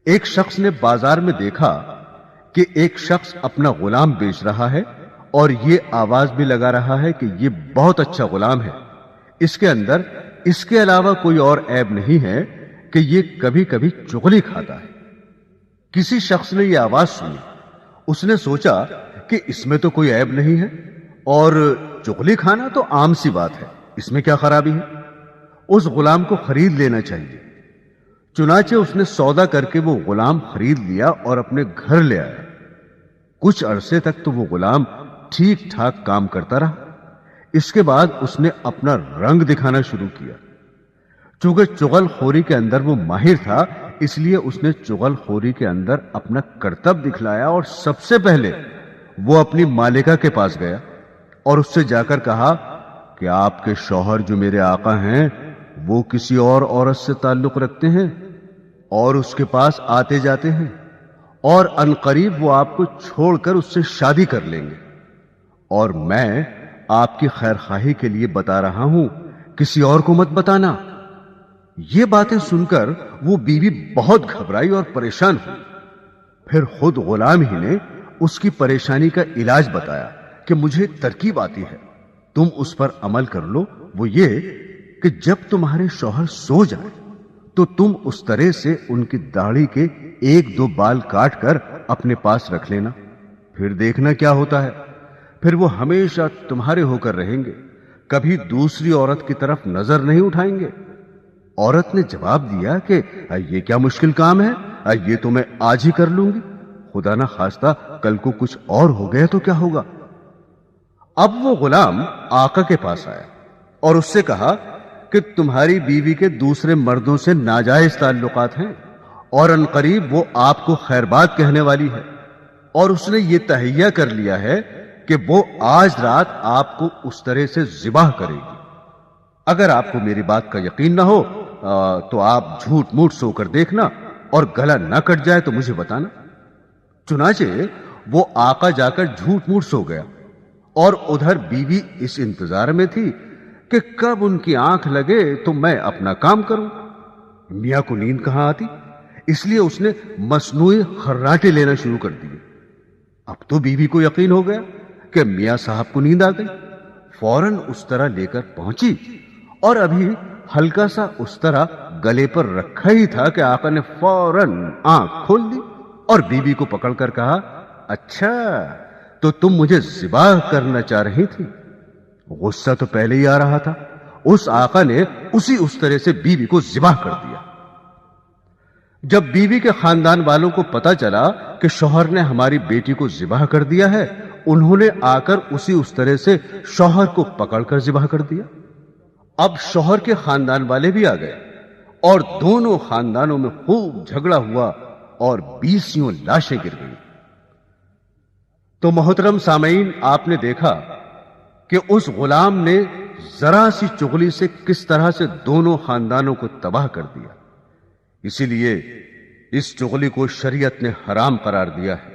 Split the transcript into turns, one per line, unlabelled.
ایک شخص نے بازار میں دیکھا کہ ایک شخص اپنا غلام بیچ رہا ہے اور یہ آواز بھی لگا رہا ہے کہ یہ بہت اچھا غلام ہے، اس کے اندر اس کے علاوہ کوئی اور عیب نہیں ہے کہ یہ کبھی کبھی چغلی کھاتا ہے۔ کسی شخص نے یہ آواز سنی، اس نے سوچا کہ اس میں تو کوئی عیب نہیں ہے اور چغلی کھانا تو عام سی بات ہے، اس میں کیا خرابی ہے، اس غلام کو خرید لینا چاہیے۔ چنانچہ اس نے سودا کر کے وہ غلام خرید لیا اور اپنے گھر لے آیا۔ کچھ عرصے تک تو وہ غلام ٹھیک ٹھاک کام کرتا رہا۔ اس کے بعد اس نے اپنا رنگ دکھانا شروع کیا۔ چونکہ چغل خوری کے اندر وہ ماہر تھا، اس لیے اس نے چغل خوری کے اندر اپنا کرتب دکھلایا اور سب سے پہلے وہ اپنی مالکہ کے پاس گیا اور اس سے جا کر کہا کہ آپ کے شوہر جو میرے آقا ہیں وہ کسی اور عورت سے تعلق رکھتے ہیں اور اس کے پاس آتے جاتے ہیں، اور عنقریب وہ آپ کو چھوڑ کر اس سے شادی کر لیں گے، اور میں آپ کی خیر خواہی کے لیے بتا رہا ہوں، کسی اور کو مت بتانا۔ یہ باتیں سن کر وہ بیوی بہت گھبرائی اور پریشان ہوئی۔ پھر خود غلام ہی نے اس کی پریشانی کا علاج بتایا کہ مجھے ترکیب آتی ہے، تم اس پر عمل کر لو۔ وہ یہ کہ جب تمہارے شوہر سو جائیں تو تم اس طرح سے ان کی داڑھی کے 1-2 بال کاٹ کر اپنے پاس رکھ لینا، پھر دیکھنا کیا ہوتا ہے، پھر وہ ہمیشہ تمہارے ہو کر رہیں گے، کبھی دوسری عورت کی طرف نظر نہیں اٹھائیں گے۔ عورت نے جواب دیا کہ یہ کیا مشکل کام ہے، یہ تو میں آج ہی کر لوں گی، خدا نہ خواستہ کل کو کچھ اور ہو گیا تو کیا ہوگا۔ اب وہ غلام آقا کے پاس آیا اور اس سے کہا کہ تمہاری بیوی کے دوسرے مردوں سے ناجائز تعلقات ہیں اور عنقریب وہ آپ کو خیر بات کہنے والی ہے، اور اس نے یہ تہیہ کر لیا ہے کہ وہ آج رات آپ کو اس طرح سے ذبح کرے گی۔ اگر آپ کو میری بات کا یقین نہ ہو تو آپ جھوٹ موٹ سو کر دیکھنا، اور گلا نہ کٹ جائے تو مجھے بتانا۔ چنانچہ وہ آقا جا کر جھوٹ موٹ سو گیا، اور ادھر بیوی اس انتظار میں تھی کہ کب ان کی آنکھ لگے تو میں اپنا کام کروں۔ میاں کو نیند کہاں آتی، اس لیے اس نے مصنوعی خراٹے لینا شروع کر دیے۔ اب تو بیوی کو یقین ہو گیا کہ میاں صاحب کو نیند آ گئی، فوراً اس طرح لے کر پہنچی، اور ابھی ہلکا سا اس طرح گلے پر رکھا ہی تھا کہ آقا نے فوراً آنکھ کھول دی اور بیوی کو پکڑ کر کہا، اچھا تو تم مجھے ذبح کرنا چاہ رہی تھی۔ غصہ تو پہلے ہی آ رہا تھا، اس آقا نے اس طرح سے بیوی کو ذبح کر دیا۔ جب بیوی کے خاندان والوں کو پتا چلا کہ شوہر نے ہماری بیٹی کو ذبح کر دیا ہے، انہوں نے آ کر اس طرح سے شوہر کو پکڑ کر ذبح کر دیا۔ اب شوہر کے خاندان والے بھی آ گئے اور دونوں خاندانوں میں خوب جھگڑا ہوا اور 20 لاشیں گر گئیں۔ تو محترم سامعین، آپ نے دیکھا کہ اس غلام نے ذرا سی چغلی سے کس طرح سے دونوں خاندانوں کو تباہ کر دیا۔ اسی لیے اس چغلی کو شریعت نے حرام قرار دیا ہے۔